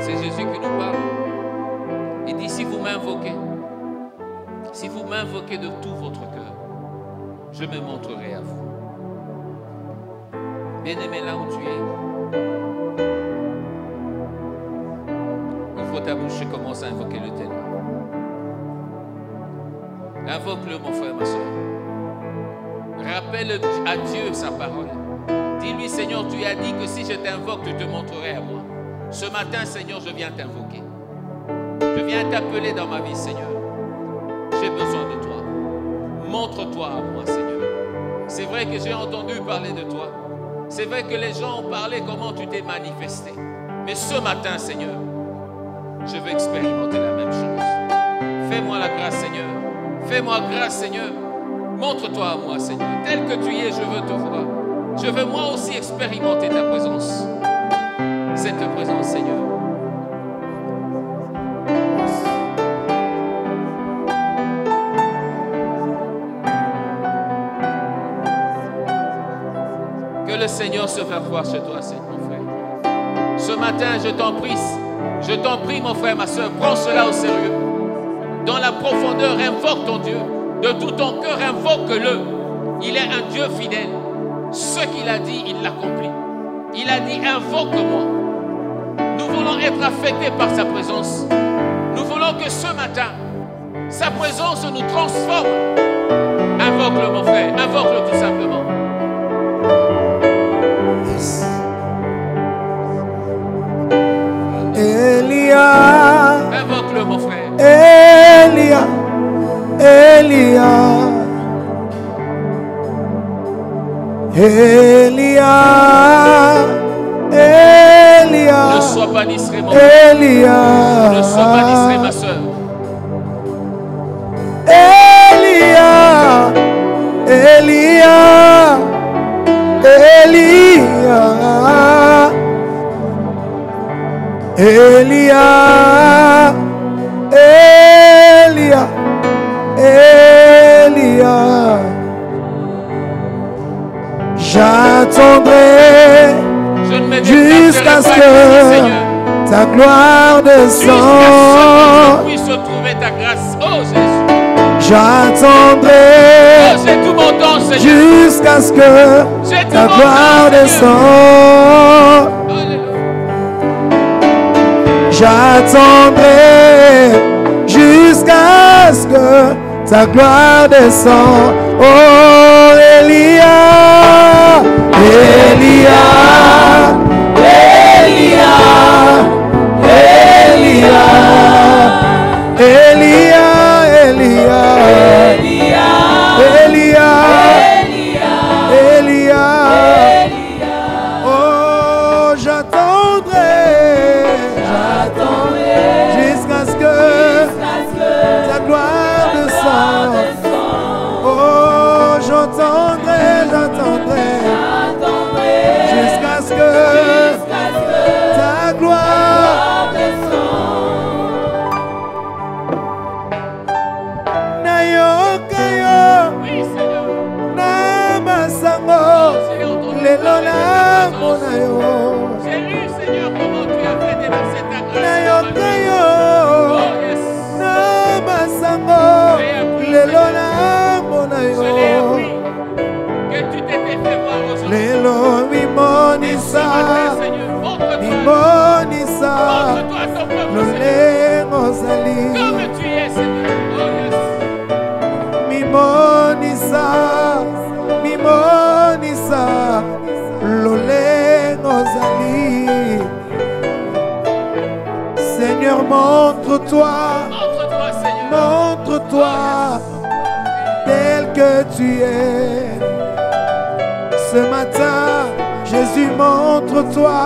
Speaker 4: C'est Jésus qui nous parle. Il dit, si vous m'invoquez de tout votre cœur, je me montrerai à vous. Bien-aimé, là où tu es, ouvre ta bouche et commence à invoquer le Ténor. Invoque-le, mon frère, ma soeur. Rappelle à Dieu sa parole. Dis-lui, Seigneur, tu as dit que si je t'invoque, tu te montrerais à moi. Ce matin, Seigneur, je viens t'invoquer. Je viens t'appeler dans ma vie, Seigneur. J'ai besoin de toi. Montre-toi à moi, Seigneur. C'est vrai que j'ai entendu parler de toi. C'est vrai que les gens ont parlé comment tu t'es manifesté. Mais ce matin, Seigneur, je veux expérimenter la même chose. Fais-moi la grâce, Seigneur. Fais-moi grâce, Seigneur. Montre-toi à moi, Seigneur. Tel que tu es, je veux te voir. Je veux moi aussi expérimenter ta présence. Cette présence, Seigneur. Que le Seigneur se fasse voir chez toi, Seigneur, mon frère. Ce matin, je t'en prie, mon frère, ma soeur, prends cela au sérieux. Dans la profondeur, invoque ton Dieu. De tout ton cœur, invoque-le. Il est un Dieu fidèle. Ce qu'il a dit, il l'accomplit. Il a dit, invoque-moi. Nous voulons être affectés par sa présence. Nous voulons que ce matin, sa présence nous transforme. Invoque-le, mon frère. Invoque-le tout simplement.
Speaker 1: Yes. Elia.
Speaker 4: Invoque-le, mon frère.
Speaker 1: Elia. Elia. Elia. Elia.
Speaker 4: Ne sois pas distrait, mon
Speaker 1: frère. Elia.
Speaker 4: Ne sois pas distrait, ma soeur.
Speaker 1: Elia. Elia. Elia. Elia. Elia. Elia. J'attendrai jusqu'à ce que ta gloire descende.
Speaker 4: Puisse trouver ta grâce. Oh Jésus.
Speaker 1: J'attendrai jusqu'à ce que ta gloire descende. J'attendrai jusqu'à ce que ta gloire descende. Oh Elia, Elia, Elia, Elia, Elia, Elia, Elia, Elia, oh j'attendrai jusqu'à ce que ta gloire descende. Oh j'attendrai jusqu'à ce que ta gloire descende. Nayokayo Namasango Lelo namonayo.
Speaker 4: J'ai lu, Seigneur, comment tu as fait déverser ta grâce.
Speaker 1: Nayokayo Namasango Lelo namonayo.
Speaker 4: Je l'ai appris que tu t'étais fait voir aujourd'hui.
Speaker 1: Lelo mimonisa mimonisa Lolengo zali
Speaker 4: comme tu es, Seigneur. Oh yes.
Speaker 1: Mimonisa mimonisa Lolengo zali. Seigneur, montre-toi,
Speaker 4: Montre-toi, Seigneur.
Speaker 1: montre-toi tel que tu es. Ce matin, Jésus, montre-toi.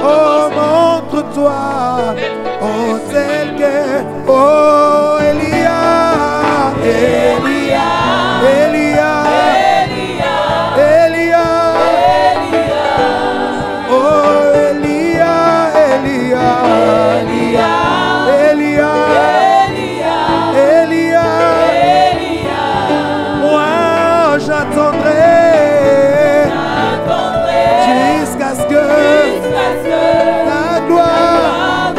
Speaker 1: Oh, montre-toi. Oh, tel que. Oh, Elia. Elia. Elia. Elia. Oh, Elia. Elia. Elia. Elia. Moi, j'attendrai jusqu'à ce que ta gloire.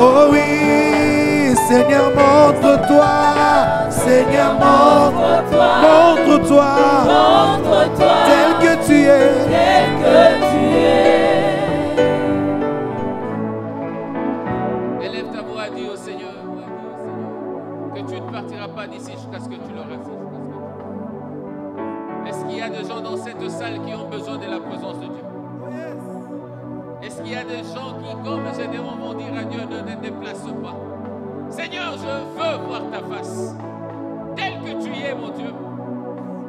Speaker 1: Oh oui, Seigneur, montre-toi. Seigneur, montre-toi. Tel que tu es.
Speaker 4: Élève ta voix, dis au Seigneur que tu ne partiras pas d'ici jusqu'à ce que tu leur fasses. Est-ce qu'il y a des gens dans cette salle qui ont besoin de la présence de Dieu? Est-ce qu'il y a des gens qui, comme Gédéon, vont dire à Dieu, ne te déplace pas? Seigneur, je veux voir ta face, tel que tu es, mon Dieu.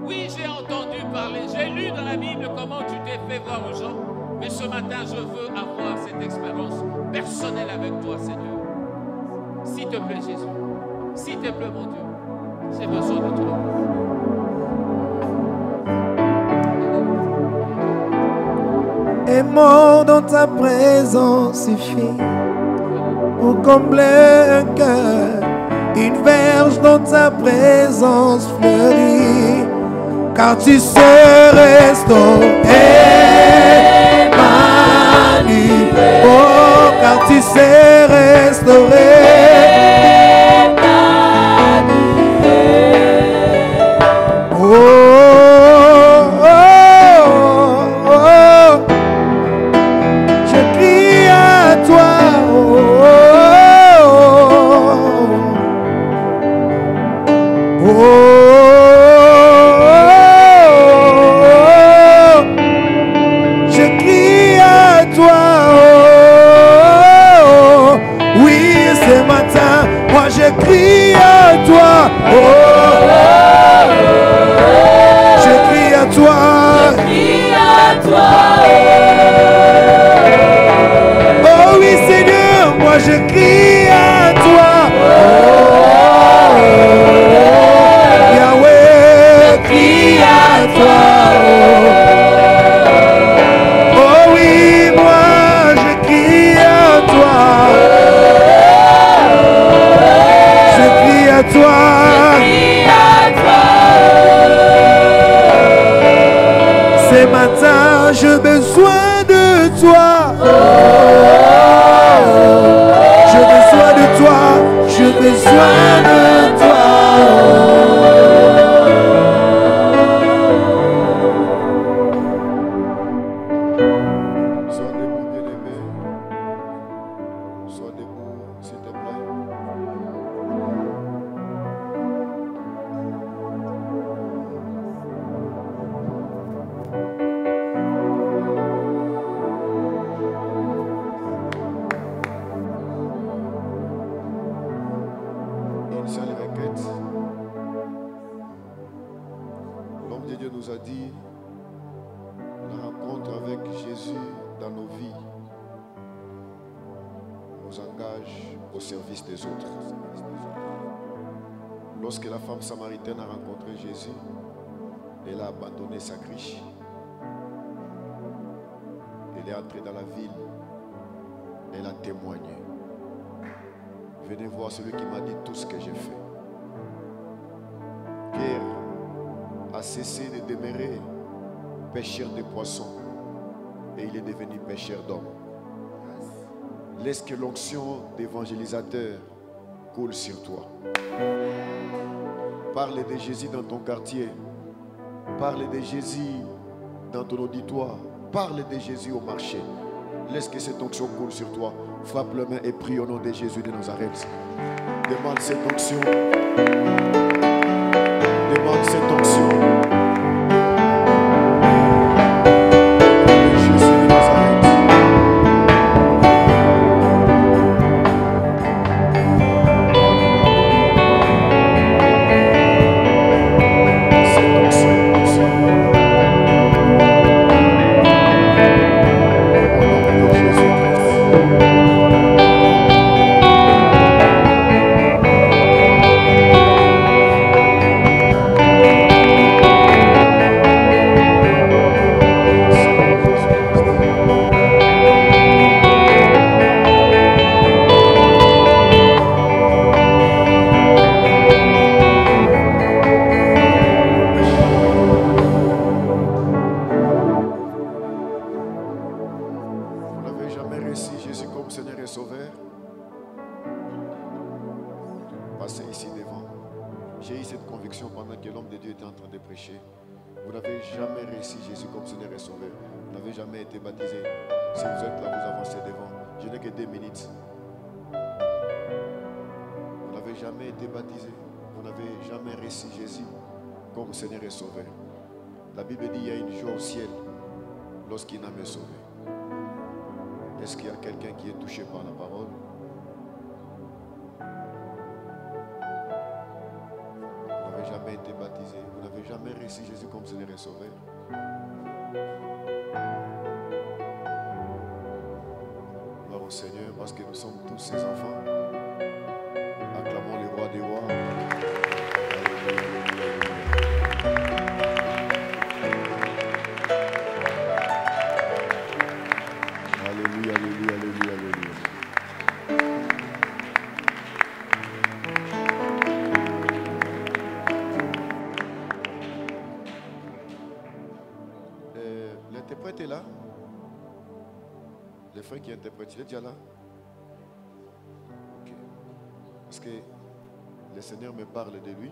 Speaker 4: Oui, j'ai entendu parler, j'ai lu dans la Bible comment tu t'es fait voir aux gens, mais ce matin, je veux avoir cette expérience personnelle avec toi, Seigneur. S'il te plaît, Jésus, s'il te plaît, mon Dieu, j'ai besoin de toi.
Speaker 1: Aimons dans ta présence suffit pour combler un cœur. Une verge dans ta présence fleurit, car tu sais restaurer Emmanuel. Oh, car tu sais restaurer Emmanuel. Oh, oh, oh. Je crie à toi, oui, ce matin, moi je crie à toi, je crie à toi, oh oui Seigneur, moi je crie à toi, Yahweh, je crie à toi, oh oui, moi je crie à toi, je crie à toi, ce matin j'ai besoin de toi, j'ai besoin de toi, j'ai besoin de toi.
Speaker 5: Sois debout, bien-aimé. Sois debout, s'il te plaît. Une seule requête. L'homme de Dieu nous a dit, la rencontre avec Jésus dans nos vies nous engage au service des autres. Lorsque la femme samaritaine a rencontré Jésus, elle a abandonné sa criche. Elle est entrée dans la ville. Elle a témoigné. Venez voir celui qui m'a dit tout ce que j'ai fait. Pierre a cessé de demeurer pêcheur de poissons et il est devenu pêcheur d'hommes. Laisse que l'onction d'évangélisateur coule sur toi. Parle de Jésus dans ton quartier. Parle de Jésus dans ton auditoire. Parle de Jésus au marché. Laisse que cette onction coule sur toi. Frappe la main et prie au nom de Jésus de Nazareth. Demande cette onction. Demande cette onction. Jésus de Nazareth. Cette onction. Au nom de Jésus-Christ. Vous n'avez jamais reçu Jésus comme Seigneur et Sauveur? Passez ici devant. J'ai eu cette conviction pendant que l'homme de Dieu était en train de prêcher. Vous n'avez jamais reçu Jésus comme Seigneur et Sauveur. Vous n'avez jamais été baptisé. Si vous êtes là, vous avancez devant. Je n'ai que 2 minutes. Vous n'avez jamais été baptisé. Vous n'avez jamais reçu Jésus comme Seigneur et Sauveur. La Bible dit qu'il y a une joie au ciel lorsqu'une âme est sauvée. Est-ce qu'il y a quelqu'un qui est touché par la parole? Vous n'avez jamais été baptisé. Vous n'avez jamais reçu Jésus comme Seigneur et Sauveur. Gloire au Seigneur, parce que nous sommes tous ses enfants. Acclamons le roi des rois. Alléluia, alléluia, alléluia, alléluia. L'interprète est là. Le frère qui interprète, il est déjà là. Ok. Parce que le Seigneur me parle de lui.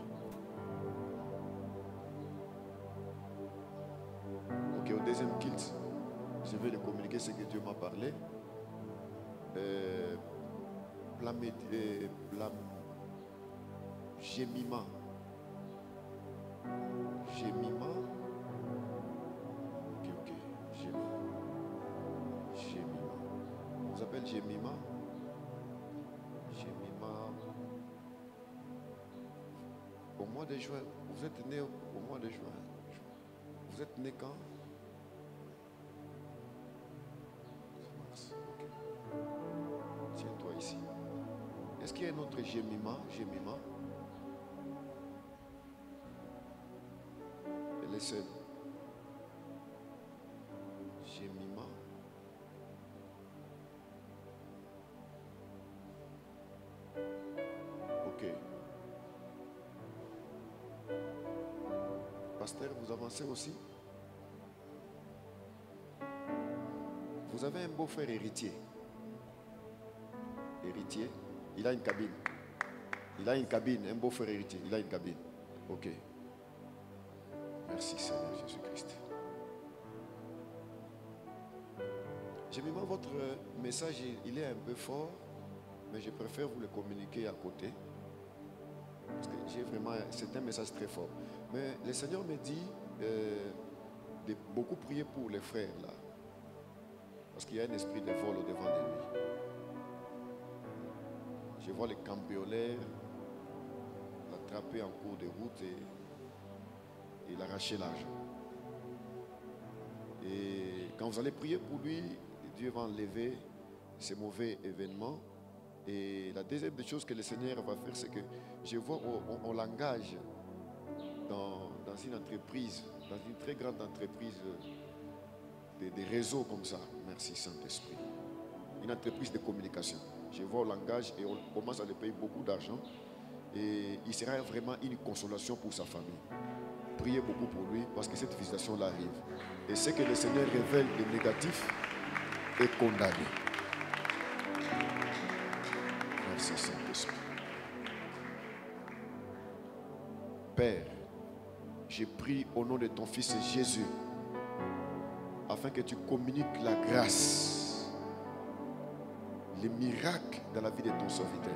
Speaker 5: Ok, au deuxième kilt, je vais lui communiquer ce que Dieu m'a parlé. Gémiment Jemima. Ok. Jemima. On vous appelle Jemima. Jemima. Au mois de juin. Vous êtes né au mois de juin. Vous êtes né quand? Mars. Ok. Tiens-toi ici. Est-ce qu'il y a un autre Jemima? Jemima. Elle est seule. Jemima. Ok. Pasteur, vous avancez aussi? Vous avez un beau-frère héritier. Héritier. Il a une cabine. Il a une cabine, un beau-frère héritier. Il a une cabine. Ok. Merci Seigneur Jésus-Christ. J'aime votre message, il est un peu fort, mais je préfère vous le communiquer à côté. Parce que c'est un message très fort. Mais le Seigneur me dit de beaucoup prier pour les frères là. Parce qu'il y a un esprit de vol au-devant de lui. Je vois les cambrioleurs l'attraper en cours de route et l'arracher l'argent. Et quand vous allez prier pour lui, Dieu va enlever ces mauvais événements. Et la deuxième des choses que le Seigneur va faire, c'est que je vois on l'engage dans une entreprise, dans une très grande entreprise des réseaux comme ça. Merci Saint-Esprit. Une entreprise de communication. Je vois au langage et on commence à lui payer beaucoup d'argent. Et il sera vraiment une consolation pour sa famille. Priez beaucoup pour lui parce que cette visitation-là arrive. Et ce que le Seigneur révèle de négatif est condamné. Merci Saint-Esprit. Père, j'ai pris au nom de ton Fils Jésus afin que tu communiques la grâce, les miracles dans la vie de ton serviteur.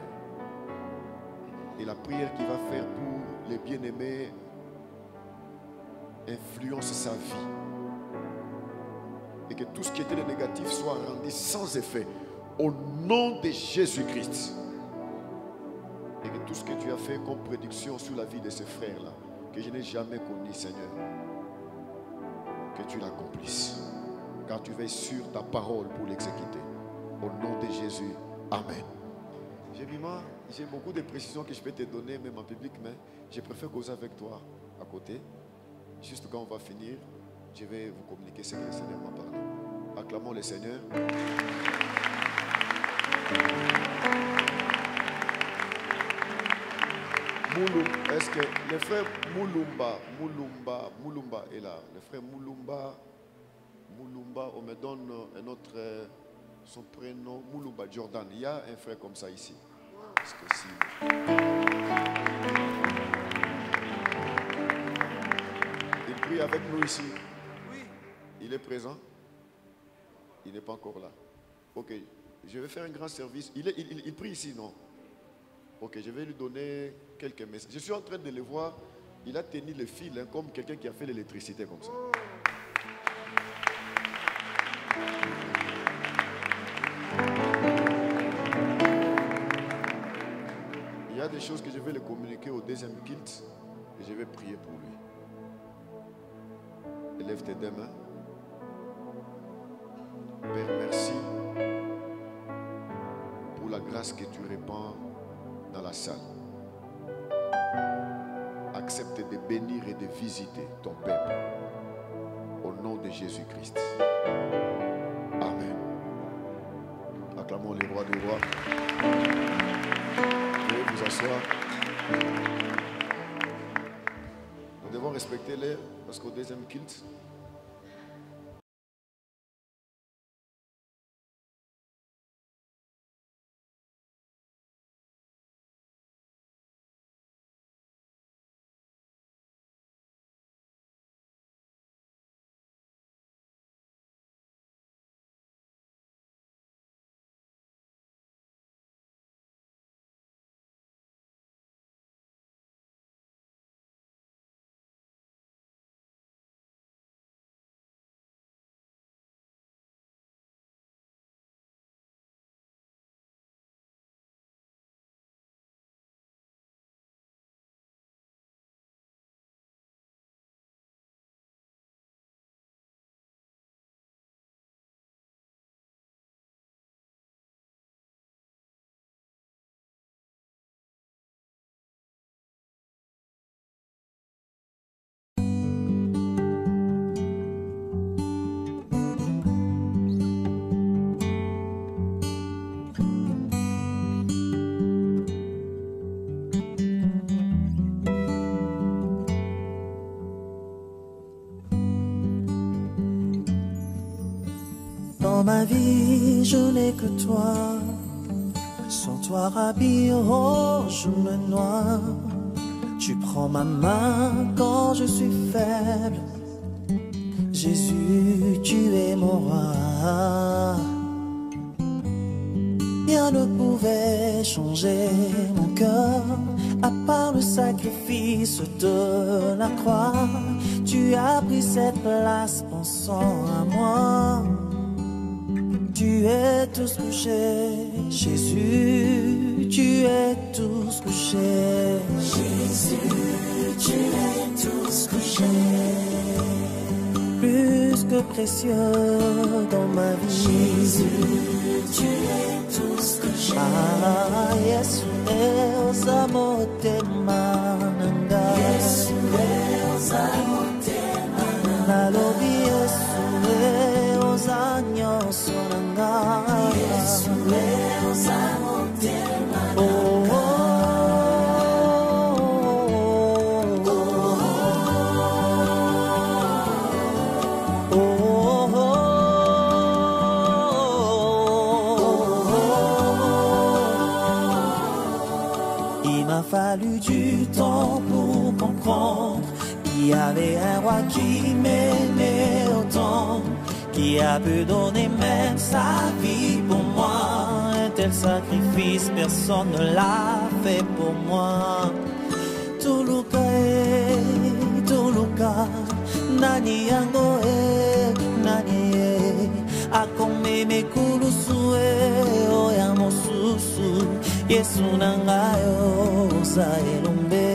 Speaker 5: Et la prière qu'il va faire pour les bien-aimés influence sa vie. Et que tout ce qui était de négatif soit rendu sans effet au nom de Jésus-Christ. Et que tout ce que tu as fait comme prédiction sur la vie de ces frères-là, que je n'ai jamais connu, Seigneur, que tu l'accomplisses. Car tu veilles sur ta parole pour l'exécuter. Au nom de Jésus. Amen. J'ai beaucoup de précisions que je peux te donner, même en public, mais je préfère causer avec toi à côté. Juste quand on va finir, je vais vous communiquer ce que le Seigneur m'a parlé. Acclamons le Seigneur. Est-ce que le frère Moulumba est là? Le frère Moulumba, on me donne un autre, son prénom, Moulumba Jordan. Il y a un frère comme ça ici. Est-ce que si... Il prie avec nous ici.
Speaker 1: Oui.
Speaker 5: Il est présent? Il n'est pas encore là. Ok, je vais faire un grand service. Il prie ici, non? Ok, je vais lui donner quelques messages. Je suis en train de le voir. Il a tenu le fil hein, comme quelqu'un qui a fait l'électricité comme ça. Il y a des choses que je vais le communiquer au deuxième culte et je vais prier pour lui. Élève tes deux mains. Père, merci pour la grâce que tu répands dans la salle. Accepte de bénir et de visiter ton peuple. Au nom de Jésus-Christ. Amen. Acclamons les rois des rois. Veuillez vous asseoir. Nous devons respecter l'heure parce qu'au deuxième culte,
Speaker 6: ma vie, je n'ai que toi. Sans toi, Rabbi, oh, je me noie. Tu prends ma main quand je suis faible. Jésus, tu es mon roi. Rien ne pouvait changer mon cœur, à part le sacrifice de la croix. Tu as pris cette place pensant à moi. Tu es tous couché, Jésus, tu es tous couché.
Speaker 3: Jésus, tu es tous couché.
Speaker 6: Plus que précieux dans ma vie.
Speaker 3: Jésus, tu es tous couché.
Speaker 6: Ah, Yesu ozamote mananga.
Speaker 3: Yesu ozamote mananga.
Speaker 6: Nalobi Yesu ozanyoso nanga.
Speaker 3: Yesu ozamote mananga.
Speaker 6: Oh, oh, oh, oh, oh. Il m'a fallu du temps pour comprendre qu'il y avait un roi qui m'aimait autant, qui a pu donner même sa vie pour moi. Un tel sacrifice, personne ne l'a fait pour moi. Tuluka, Tuluka, nani yango nani akome mekulusu oya mosusu Yesu nangayo za elombe.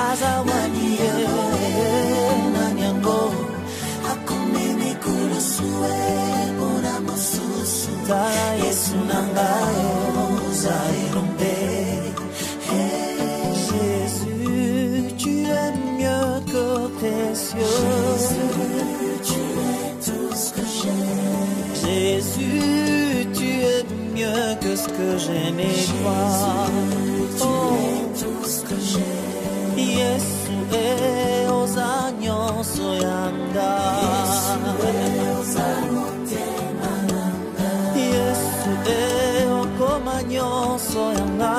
Speaker 6: Azawani nanyango
Speaker 3: Akome mekulusu ora mosusu
Speaker 6: Yesu nangayo za elombe. Jésus, tu es mieux que précieux.
Speaker 3: Jésus, tu es tout ce que j'aime.
Speaker 6: Jésus, tu es mieux que ce que j'aimais voir.
Speaker 3: Tu es tout ce que j'aime.
Speaker 6: Yesu aux agneaux soyanga. Yesu au comagnon soyanga.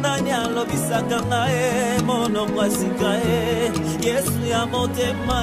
Speaker 6: Nani alobisaka ngae mono kwasika Yesu ya motema